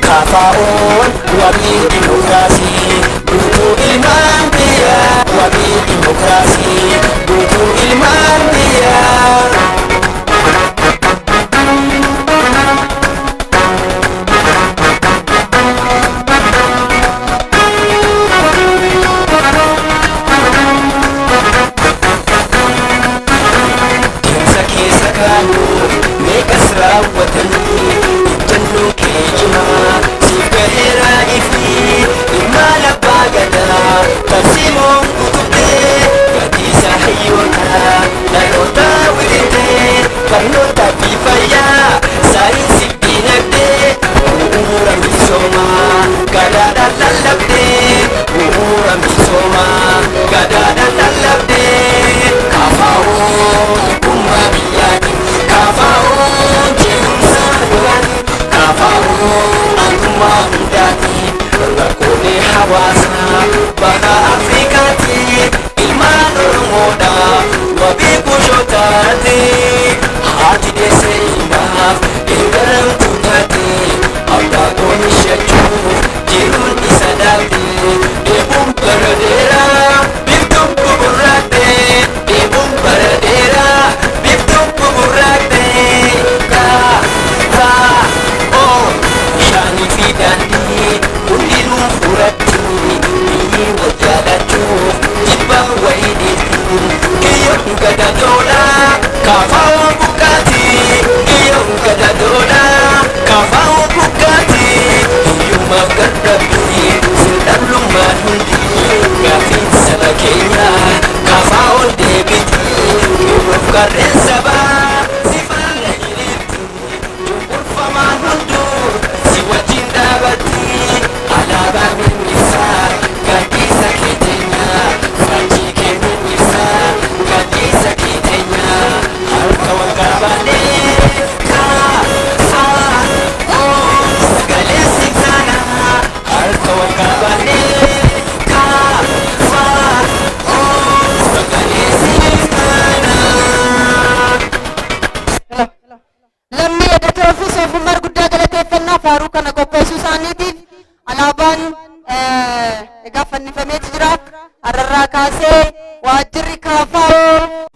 Kafaon wabi demokrasi butuh ilman dia wabi demokrasi butuh ilman dia Kimsa kisa kanu mekas rawatani Jannu kejima Sifahira ifi Imala bagada Tafsimon kutubde Gadisa hiyota Nalota widite Karnota bifaya Sainsi binagde Uura misoma Gadada lalabde Uura misoma Gadada lalabde Kafao Kumma biyani Kafao Jemsa durani Kafao Antuma undati Rakone hawasa Baka Afrikati Ilman Oromoda Wabi kushotati Hati dese imaf Ingaram tutati Abda koni shachu Jirun isadati Debum paradera Biftum kuburate Debum paradera Biftum kuburate Shani fidani Undinu furati Ni wajalatu Jibba waiditi Kiyo gada dola Kafao bukati Kiyo gada dola Kafao bukati Yuma gardabi Sultan lumman hundi Gafin saba Kenya Kafao debiti Yuma karen saba Sifana hiliti Jumur faman hundu Siwa jindabati Alaba minisa Gadisa kitenya Fajike minisa Gadisa kitenya Harka wakabane Ka Sa O Sagale siksana Harka wakabane Ka Sa O Sagale siksana Lammii edatee ofii soofummaa guddaa galateeffannaa faaruu kana qopheessuu isaaniitiif alaabaan egaa fannifameeti jira. Hararraa kaasee waajjirri KFO